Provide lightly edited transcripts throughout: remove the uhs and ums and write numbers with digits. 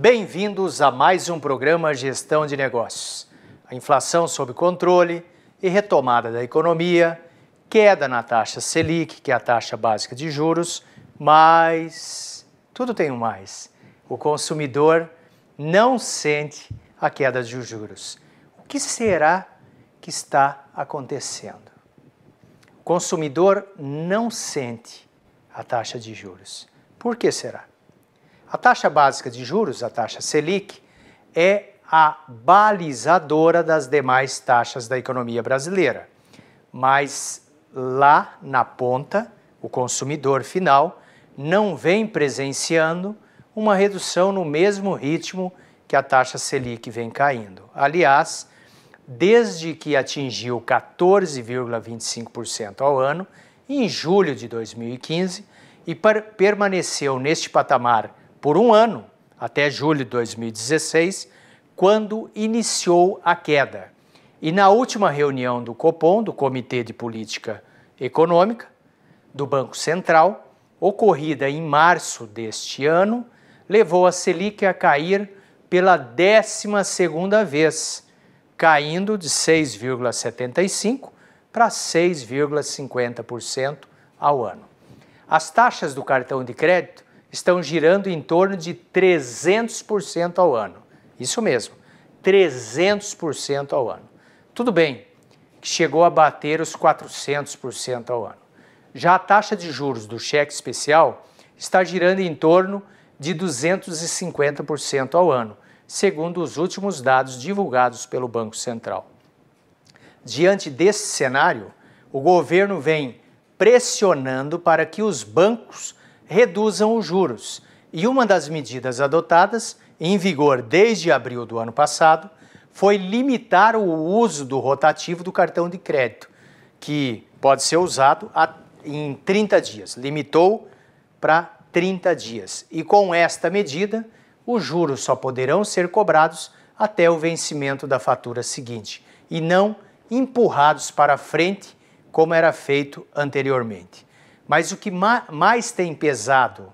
Bem-vindos a mais um programa Gestão de Negócios. A inflação sob controle e retomada da economia, queda na taxa Selic, que é a taxa básica de juros, mas tudo tem um mais. O consumidor não sente a queda de juros. O que será que está acontecendo? O consumidor não sente a taxa de juros. Por que será? A taxa básica de juros, a taxa Selic, é a balizadora das demais taxas da economia brasileira. Mas lá na ponta, o consumidor final não vem presenciando uma redução no mesmo ritmo que a taxa Selic vem caindo. Aliás, desde que atingiu 14,25% ao ano, em julho de 2015, e permaneceu neste patamar por um ano, até julho de 2016, quando iniciou a queda. E na última reunião do Copom, do Comitê de Política Econômica, do Banco Central, ocorrida em março deste ano, levou a Selic a cair pela 12ª vez, caindo de 6,75% para 6,50% ao ano. As taxas do cartão de crédito estão girando em torno de 300% ao ano. Isso mesmo, 300% ao ano. Tudo bem, que chegou a bater os 400% ao ano. Já a taxa de juros do cheque especial está girando em torno de 250% ao ano, segundo os últimos dados divulgados pelo Banco Central. Diante desse cenário, o governo vem pressionando para que os bancos reduzam os juros, e uma das medidas adotadas, em vigor desde abril do ano passado, foi limitar o uso do rotativo do cartão de crédito, que pode ser usado em 30 dias. Limitou para 30 dias. E com esta medida, os juros só poderão ser cobrados até o vencimento da fatura seguinte, e não empurrados para frente, como era feito anteriormente. Mas o que mais tem pesado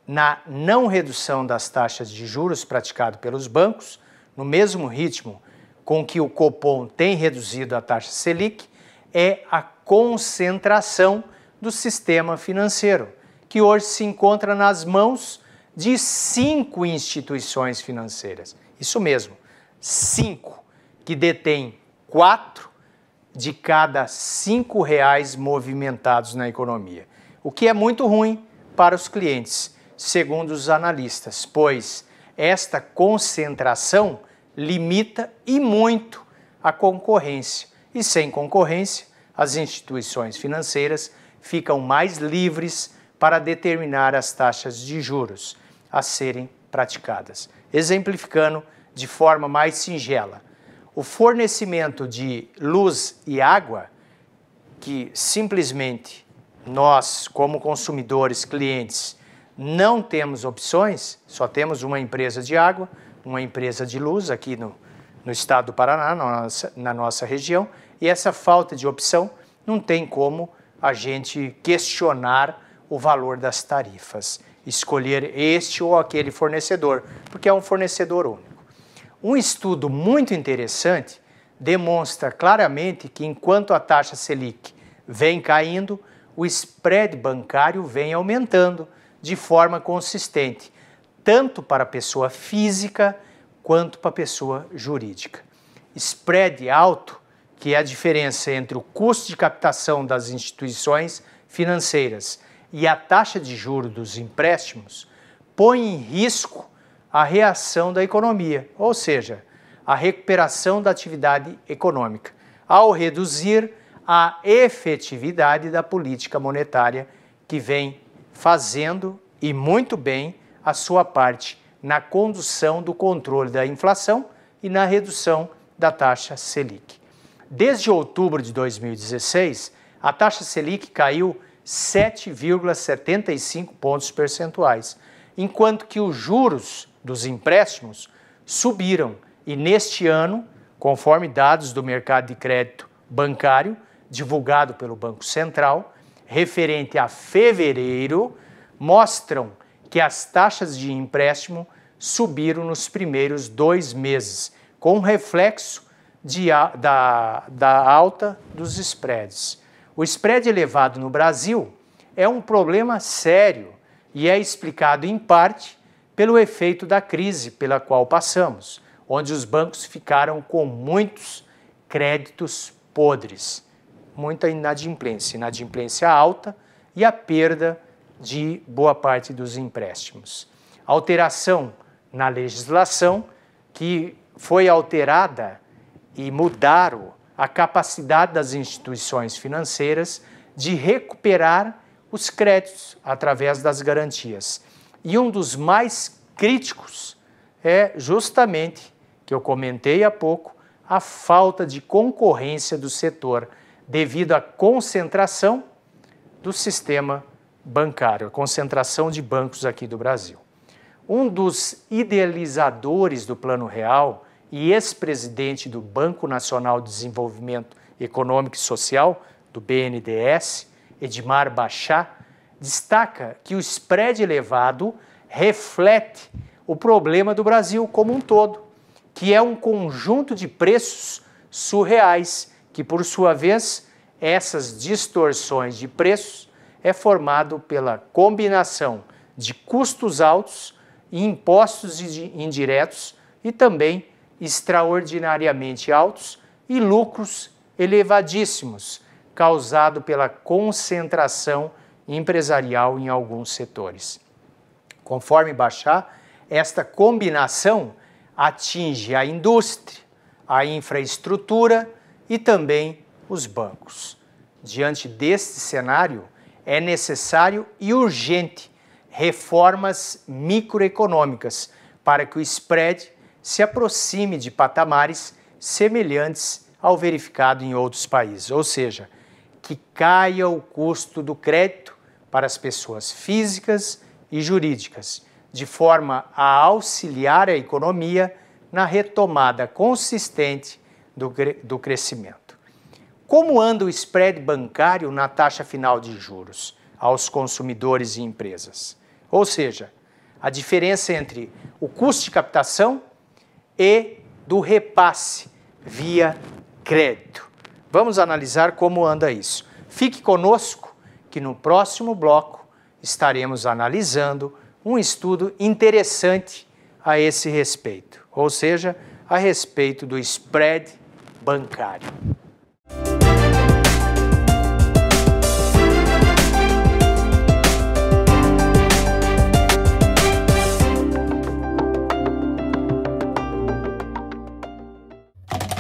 na não redução das taxas de juros praticado pelos bancos, no mesmo ritmo com que o Copom tem reduzido a taxa Selic, é a concentração do sistema financeiro, que hoje se encontra nas mãos de 5 instituições financeiras. Isso mesmo, 5, que detêm 4 de cada R$5 movimentados na economia, o que é muito ruim para os clientes, segundo os analistas, pois esta concentração limita e muito a concorrência, e sem concorrência, as instituições financeiras ficam mais livres para determinar as taxas de juros a serem praticadas. Exemplificando de forma mais singela, o fornecimento de luz e água, que simplesmente nós, como consumidores, clientes, não temos opções, só temos uma empresa de água, uma empresa de luz aqui no estado do Paraná, na nossa região, e essa falta de opção não tem como a gente questionar o valor das tarifas, escolher este ou aquele fornecedor, porque é um fornecedor único. Um estudo muito interessante demonstra claramente que enquanto a taxa Selic vem caindo, o spread bancário vem aumentando de forma consistente, tanto para a pessoa física quanto para a pessoa jurídica. Spread alto, que é a diferença entre o custo de captação das instituições financeiras e a taxa de juros dos empréstimos, põe em risco a reação da economia, ou seja, a recuperação da atividade econômica, ao reduzir a efetividade da política monetária que vem fazendo, e muito bem, a sua parte na condução do controle da inflação e na redução da taxa Selic. Desde outubro de 2016, a taxa Selic caiu 7,75 pontos percentuais, enquanto que os juros dos empréstimos subiram e neste ano, conforme dados do mercado de crédito bancário, divulgado pelo Banco Central, referente a fevereiro, mostram que as taxas de empréstimo subiram nos primeiros 2 meses, com reflexo da alta dos spreads. O spread elevado no Brasil é um problema sério e é explicado em parte pelo efeito da crise pela qual passamos, onde os bancos ficaram com muitos créditos podres, muita inadimplência alta e a perda de boa parte dos empréstimos. Alteração na legislação que foi alterada e mudaram a capacidade das instituições financeiras de recuperar os créditos através das garantias. E um dos mais críticos é justamente, que eu comentei há pouco, a falta de concorrência do setor devido à concentração do sistema bancário, a concentração de bancos aqui do Brasil. Um dos idealizadores do Plano Real e ex-presidente do Banco Nacional de Desenvolvimento Econômico e Social, do BNDES, Edmar Bachá, destaca que o spread elevado reflete o problema do Brasil como um todo, que é um conjunto de preços surreais, que por sua vez, essas distorções de preços é formado pela combinação de custos altos e impostos indiretos e também extraordinariamente altos e lucros elevadíssimos, causado pela concentração empresarial em alguns setores. Conforme Bachá, esta combinação atinge a indústria, a infraestrutura e também os bancos. Diante deste cenário, é necessário e urgente reformas microeconômicas para que o spread se aproxime de patamares semelhantes ao verificado em outros países, ou seja, que caia o custo do crédito para as pessoas físicas e jurídicas, de forma a auxiliar a economia na retomada consistente do crescimento. Como anda o spread bancário na taxa final de juros aos consumidores e empresas? Ou seja, a diferença entre o custo de captação e do repasse via crédito. Vamos analisar como anda isso. Fique conosco que no próximo bloco estaremos analisando um estudo interessante a esse respeito, ou seja, a respeito do spread bancário.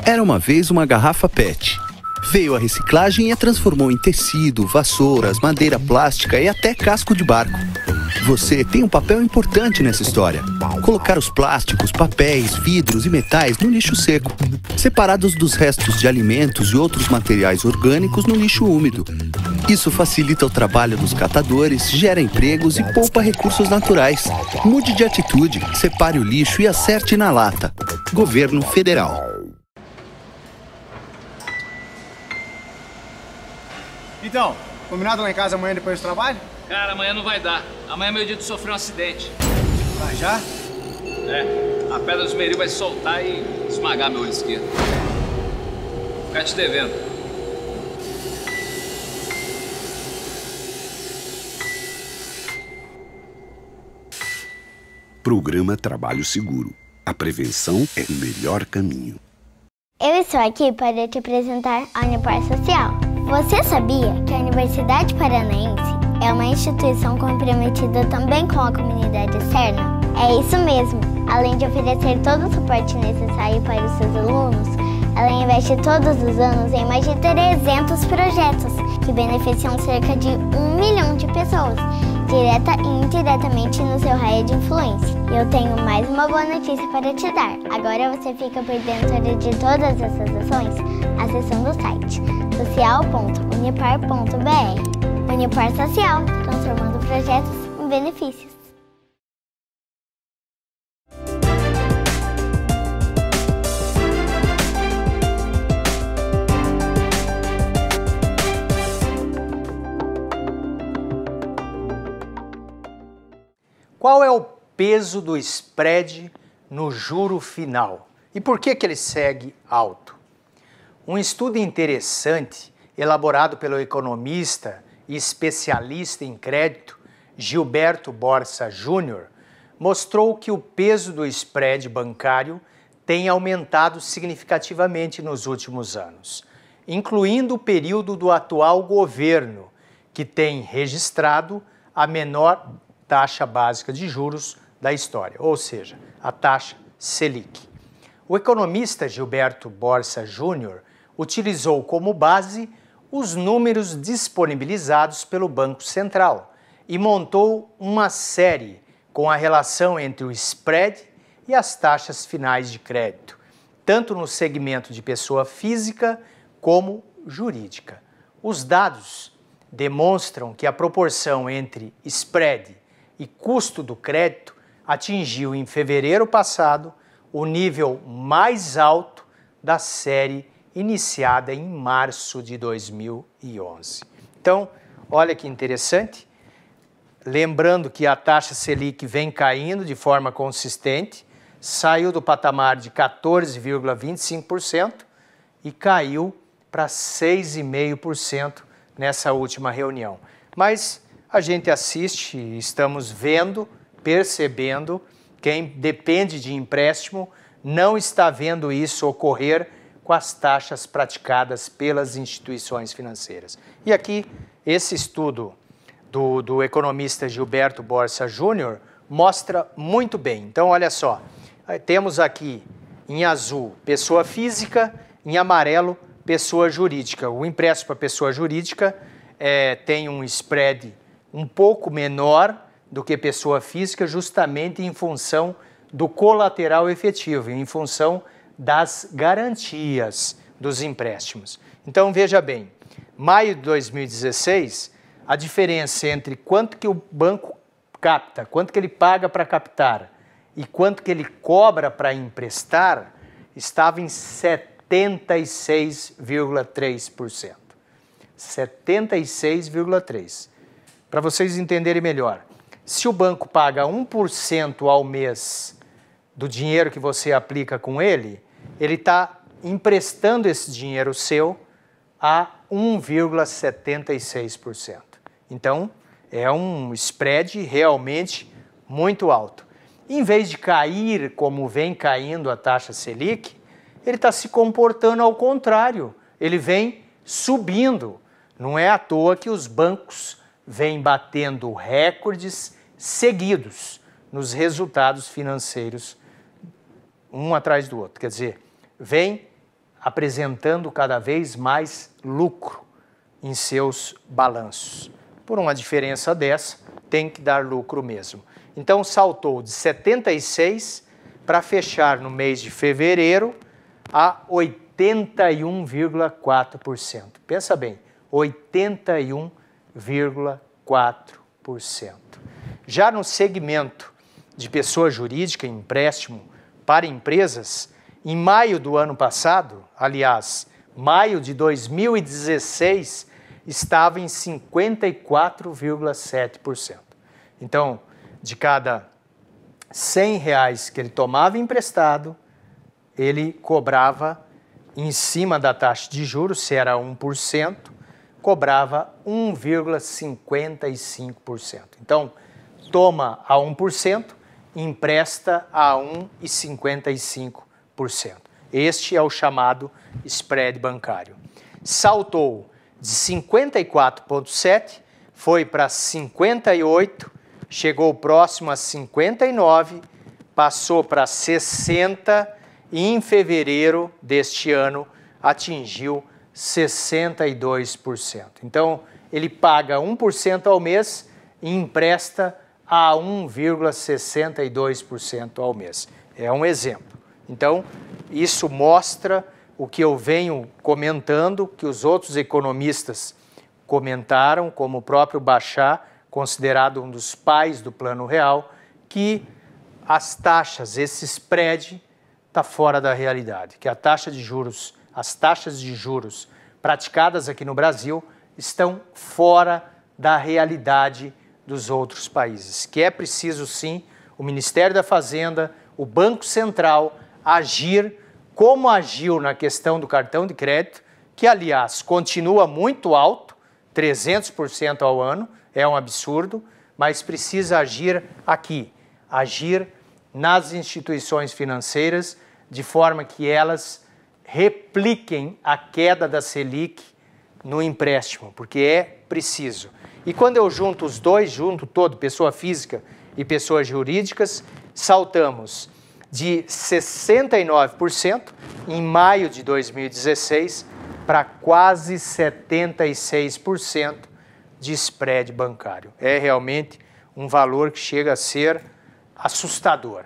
Era uma vez uma garrafa PET. Veio a reciclagem e a transformou em tecido, vassouras, madeira plástica e até casco de barco. Você tem um papel importante nessa história. Colocar os plásticos, papéis, vidros e metais no lixo seco, separados dos restos de alimentos e outros materiais orgânicos no lixo úmido. Isso facilita o trabalho dos catadores, gera empregos e poupa recursos naturais. Mude de atitude, separe o lixo e acerte na lata. Governo Federal. Então, combinado lá em casa amanhã depois do trabalho? Cara, amanhã não vai dar. Amanhã é meu dia de sofrer um acidente. Vai já? É, a pedra do esmeril vai soltar e esmagar meu olho esquerdo. Vou ficar te devendo. Programa Trabalho Seguro. A prevenção é o melhor caminho. Eu estou aqui para te apresentar a Unipar Social. Você sabia que a Universidade Paranaense é uma instituição comprometida também com a comunidade externa? É isso mesmo! Além de oferecer todo o suporte necessário para os seus alunos, ela investe todos os anos em mais de 300 projetos que beneficiam cerca de 1 milhão de pessoas, direta e indiretamente no seu raio de influência. E eu tenho mais uma boa notícia para te dar. Agora você fica por dentro de todas essas ações acessando o site social.unipar.br. Unipar Social, transformando projetos em benefícios. Qual é o peso do spread no juro final. E por que ele segue alto? Um estudo interessante, elaborado pelo economista e especialista em crédito Gilberto Borsa Júnior, mostrou que o peso do spread bancário tem aumentado significativamente nos últimos anos, incluindo o período do atual governo, que tem registrado a menor taxa básica de juros da história, ou seja, a taxa Selic. O economista Gilberto Borsa Júnior utilizou como base os números disponibilizados pelo Banco Central e montou uma série com a relação entre o spread e as taxas finais de crédito, tanto no segmento de pessoa física como jurídica. Os dados demonstram que a proporção entre spread e custo do crédito atingiu em fevereiro passado o nível mais alto da série iniciada em março de 2011. Então, olha que interessante, lembrando que a taxa Selic vem caindo de forma consistente, saiu do patamar de 14,25% e caiu para 6,5% nessa última reunião. Mas a gente assiste, estamos vendo, percebendo, quem depende de empréstimo não está vendo isso ocorrer com as taxas praticadas pelas instituições financeiras. E aqui, esse estudo do economista Gilberto Borsa Júnior mostra muito bem. Então, olha só, temos aqui em azul pessoa física, em amarelo pessoa jurídica. O empréstimo para pessoa jurídica tem um spread um pouco menor do que pessoa física, justamente em função do colateral efetivo, em função das garantias dos empréstimos. Então, veja bem, maio de 2016, a diferença entre quanto que o banco capta, quanto que ele paga para captar e quanto que ele cobra para emprestar, estava em 76,3%. 76,3%. Para vocês entenderem melhor, se o banco paga 1% ao mês do dinheiro que você aplica com ele, ele está emprestando esse dinheiro seu a 1,76%. Então, é um spread realmente muito alto. Em vez de cair como vem caindo a taxa Selic, ele está se comportando ao contrário, ele vem subindo. Não é à toa que os bancos vêm batendo recordes seguidos nos resultados financeiros, um atrás do outro. Quer dizer, vem apresentando cada vez mais lucro em seus balanços. Por uma diferença dessa, tem que dar lucro mesmo. Então, saltou de 76 para fechar no mês de fevereiro a 81,4%. Pensa bem, 81,4%. Já no segmento de pessoa jurídica, empréstimo para empresas, em maio do ano passado, aliás, maio de 2016, estava em 54,7%. Então, de cada R$100 que ele tomava emprestado, ele cobrava, em cima da taxa de juros, se era 1%, cobrava 1,55%. Então, toma a 1%, empresta a 1,55%. Este é o chamado spread bancário. Saltou de 54,7%, foi para 58%, chegou próximo a 59%, passou para 60% e em fevereiro deste ano atingiu 62%. Então, ele paga 1% ao mês e empresta a 1,62% ao mês. É um exemplo. Então, isso mostra o que eu venho comentando, que os outros economistas comentaram, como o próprio Bachat, considerado um dos pais do Plano Real, que as taxas, esse spread, está fora da realidade, que a taxa de juros, as taxas de juros praticadas aqui no Brasil estão fora da realidade dos outros países, que é preciso sim o Ministério da Fazenda, o Banco Central agir como agiu na questão do cartão de crédito, que, aliás, continua muito alto, 300% ao ano, é um absurdo, mas precisa agir aqui, agir nas instituições financeiras, de forma que elas repliquem a queda da Selic no empréstimo, porque é preciso. E quando eu junto os dois, junto todo, pessoa física e pessoas jurídicas, saltamos de 69% em maio de 2016 para quase 76% de spread bancário. É realmente um valor que chega a ser assustador,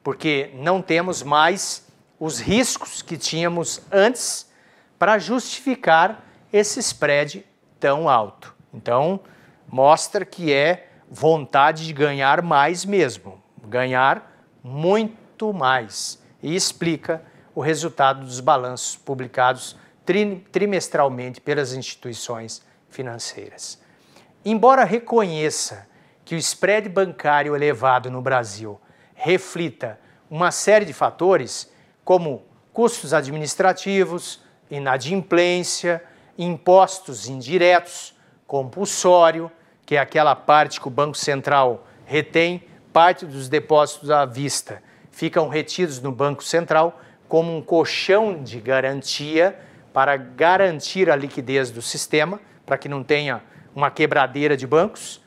porque não temos mais os riscos que tínhamos antes para justificar esse spread tão alto. Então, mostra que é vontade de ganhar mais mesmo, ganhar muito mais, e explica o resultado dos balanços publicados trimestralmente pelas instituições financeiras. Embora reconheça que o spread bancário elevado no Brasil reflita uma série de fatores, como custos administrativos, inadimplência, impostos indiretos, compulsório, que é aquela parte que o Banco Central retém, parte dos depósitos à vista ficam retidos no Banco Central como um colchão de garantia para garantir a liquidez do sistema, para que não tenha uma quebradeira de bancos.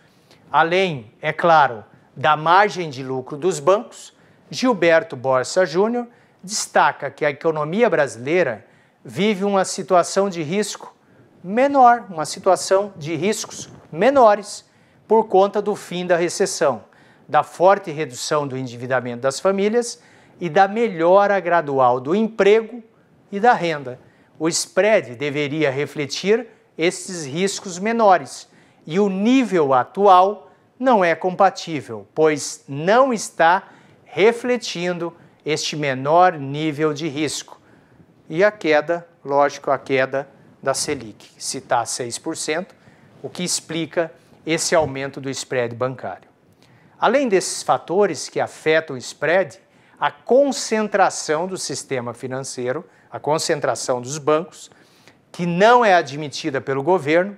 Além, é claro, da margem de lucro dos bancos, Gilberto Borsa Júnior destaca que a economia brasileira vive uma situação de risco menor, uma situação de riscos menores por conta do fim da recessão, da forte redução do endividamento das famílias e da melhora gradual do emprego e da renda. O spread deveria refletir esses riscos menores e o nível atual não é compatível, pois não está refletindo este menor nível de risco. E a queda, lógico, a queda da Selic, se está a 6%, o que explica esse aumento do spread bancário. Além desses fatores que afetam o spread, a concentração do sistema financeiro, a concentração dos bancos, que não é admitida pelo governo,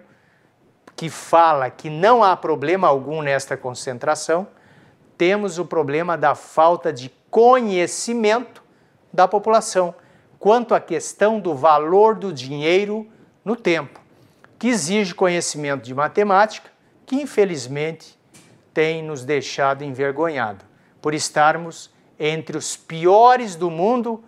que fala que não há problema algum nesta concentração, temos o problema da falta de conhecimento da população quanto à questão do valor do dinheiro no tempo, que exige conhecimento de matemática, que infelizmente tem nos deixado envergonhado por estarmos entre os piores do mundo,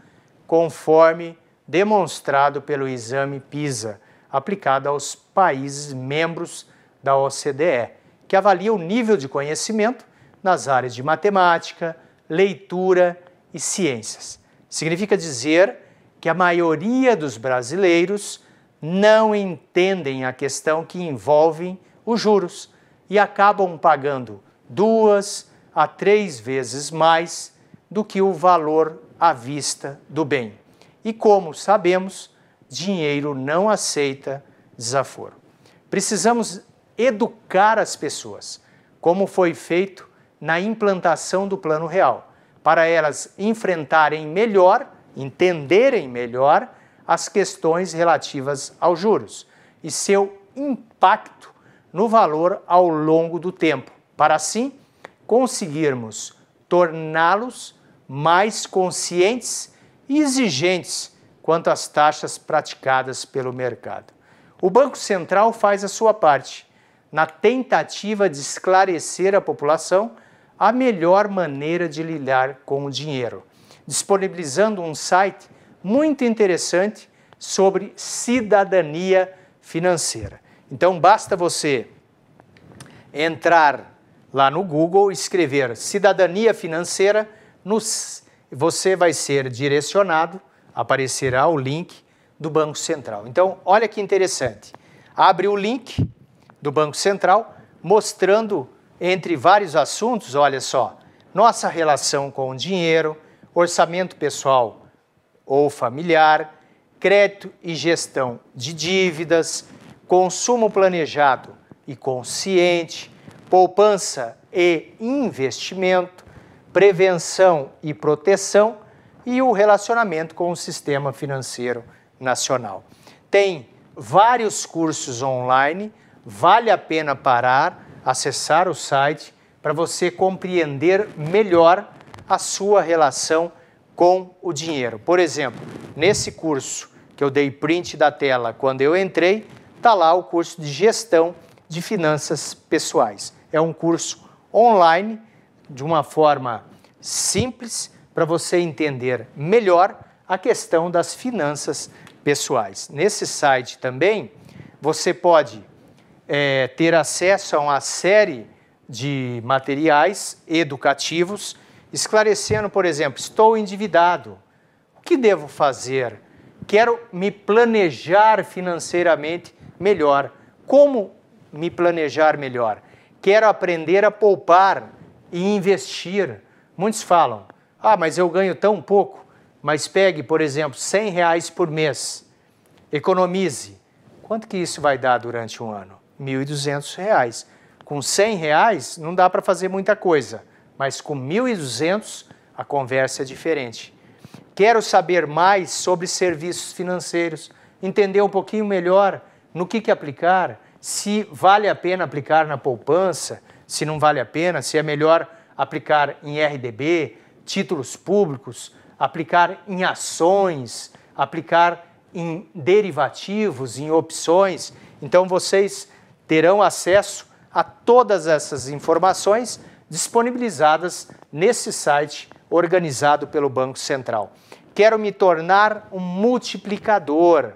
conforme demonstrado pelo exame PISA, aplicado aos países membros da OCDE, que avalia o nível de conhecimento nas áreas de matemática, leitura e ciências. Significa dizer que a maioria dos brasileiros não entendem a questão que envolve os juros e acabam pagando 2 a 3 vezes mais do que o valor à vista do bem. E como sabemos, dinheiro não aceita desaforo. Precisamos educar as pessoas, como foi feito na implantação do Plano Real, para elas enfrentarem melhor, entenderem melhor as questões relativas aos juros e seu impacto no valor ao longo do tempo, para assim conseguirmos torná-los mais conscientes e exigentes quanto às taxas praticadas pelo mercado. O Banco Central faz a sua parte na tentativa de esclarecer à população a melhor maneira de lidar com o dinheiro, disponibilizando um site muito interessante sobre cidadania financeira. Então basta você entrar lá no Google, escrever cidadania financeira, você vai ser direcionado, aparecerá o link do Banco Central. Então, olha que interessante. Abre o link do Banco Central, mostrando, entre vários assuntos, olha só, nossa relação com o dinheiro, orçamento pessoal ou familiar, crédito e gestão de dívidas, consumo planejado e consciente, poupança e investimento, prevenção e proteção e o relacionamento com o sistema financeiro nacional. Tem vários cursos online, vale a pena parar, acessar o site para você compreender melhor a sua relação com o dinheiro. Por exemplo, nesse curso que eu dei print da tela quando eu entrei, está lá o curso de gestão de finanças pessoais. É um curso online, de uma forma simples, para você entender melhor a questão das finanças pessoais. Nesse site também, você pode ter acesso a uma série de materiais educativos, esclarecendo, por exemplo, estou endividado, o que devo fazer? Quero me planejar financeiramente melhor. Como me planejar melhor? Quero aprender a poupar e investir. Muitos falam, mas eu ganho tão pouco. Mas pegue, por exemplo, R$100 por mês, economize. Quanto que isso vai dar durante um ano? R$1.200. Com R$100 não dá para fazer muita coisa, mas com R$1.200 a conversa é diferente. Quero saber mais sobre serviços financeiros, entender um pouquinho melhor no que aplicar, se vale a pena aplicar na poupança, se não vale a pena, se é melhor aplicar em RDB, títulos públicos, aplicar em ações, aplicar em derivativos, em opções. Então vocês terão acesso a todas essas informações disponibilizadas nesse site organizado pelo Banco Central. Quero me tornar um multiplicador.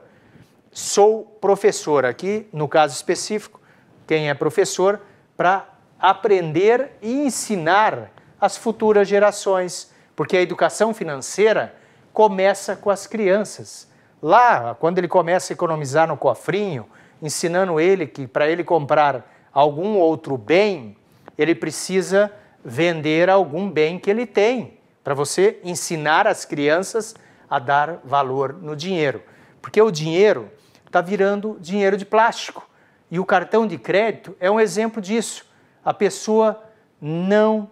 Sou professor aqui, no caso específico, quem é professor, para aprender e ensinar as futuras gerações, porque a educação financeira começa com as crianças. Lá, quando ele começa a economizar no cofrinho, ensinando ele que para ele comprar algum outro bem, ele precisa vender algum bem que ele tem, para você ensinar as crianças a dar valor no dinheiro. Porque o dinheiro está virando dinheiro de plástico. E o cartão de crédito é um exemplo disso. A pessoa não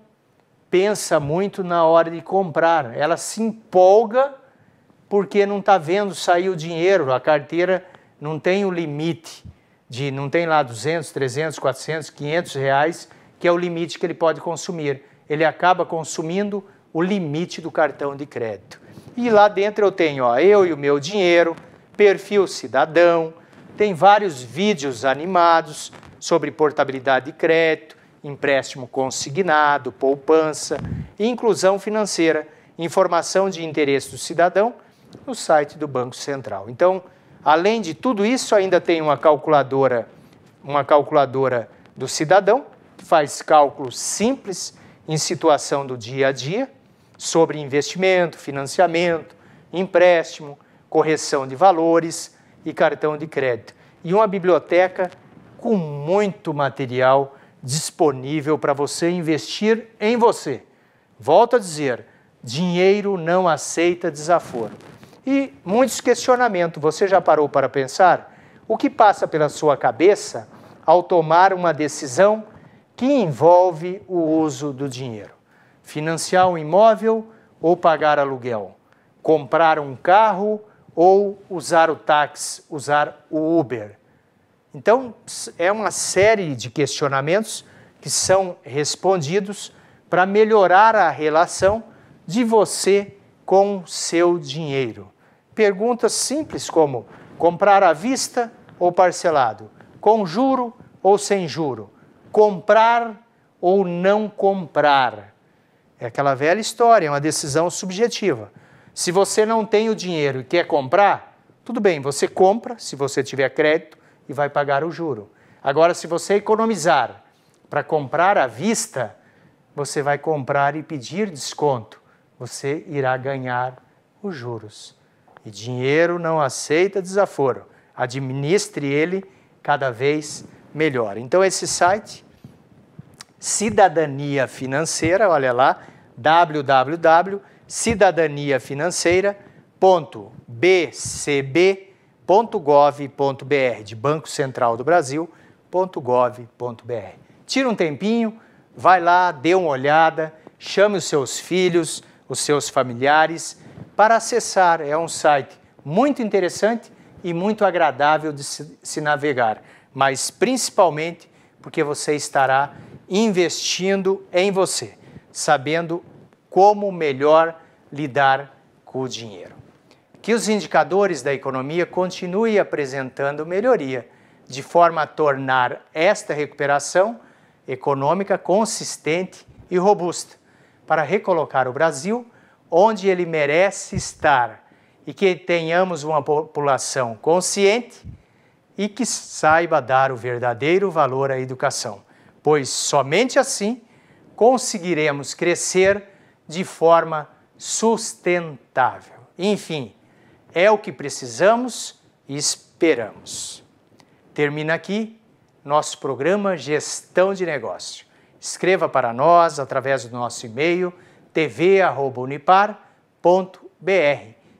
pensa muito na hora de comprar. Ela se empolga porque não está vendo sair o dinheiro. A carteira não tem o limite, não tem lá 200, 300, 400, 500 reais, que é o limite que ele pode consumir. Ele acaba consumindo o limite do cartão de crédito. E lá dentro eu tenho eu e o meu dinheiro, perfil cidadão, tem vários vídeos animados sobre portabilidade de crédito, empréstimo consignado, poupança, inclusão financeira, informação de interesse do cidadão no site do Banco Central. Então, além de tudo isso, ainda tem uma calculadora do cidadão, que faz cálculos simples em situação do dia a dia, sobre investimento, financiamento, empréstimo, correção de valores e cartão de crédito. E uma biblioteca com muito material disponível para você investir em você. Volto a dizer, dinheiro não aceita desaforo. E muitos questionamentos. Você já parou para pensar o que passa pela sua cabeça ao tomar uma decisão que envolve o uso do dinheiro? Financiar um imóvel ou pagar aluguel? Comprar um carro ou usar o táxi, usar o Uber? Então, é uma série de questionamentos que são respondidos para melhorar a relação de você com o seu dinheiro. Perguntas simples como comprar à vista ou parcelado, com juro ou sem juro, comprar ou não comprar. É aquela velha história, é uma decisão subjetiva. Se você não tem o dinheiro e quer comprar, tudo bem, você compra, se você tiver crédito, e vai pagar o juro. Agora, se você economizar para comprar à vista, você vai comprar e pedir desconto. Você irá ganhar os juros. E dinheiro não aceita desaforo. Administre ele cada vez melhor. Então, esse site, Cidadania Financeira, olha lá, www.cidadaniafinanceira.bcb.gov.br, de Banco Central do Brasil.gov.br. Tira um tempinho, vai lá, dê uma olhada, chame os seus filhos, os seus familiares para acessar. É um site muito interessante e muito agradável de se navegar, mas principalmente porque você estará investindo em você, sabendo como melhor lidar com o dinheiro. Que os indicadores da economia continuem apresentando melhoria, de forma a tornar esta recuperação econômica consistente e robusta, para recolocar o Brasil onde ele merece estar e que tenhamos uma população consciente e que saiba dar o verdadeiro valor à educação, pois somente assim conseguiremos crescer de forma sustentável. Enfim, é o que precisamos e esperamos. Termina aqui nosso programa Gestão de Negócio. Escreva para nós através do nosso e-mail tv@unipar.br.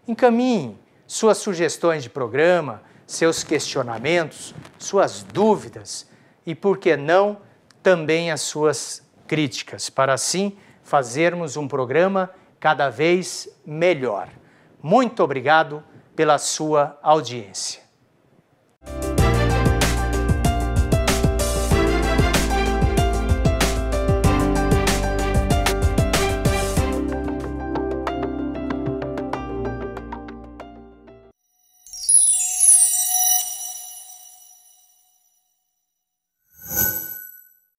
Encaminhe suas sugestões de programa, seus questionamentos, suas dúvidas e, por que não, também as suas críticas, para assim fazermos um programa cada vez melhor. Muito obrigado pela sua audiência.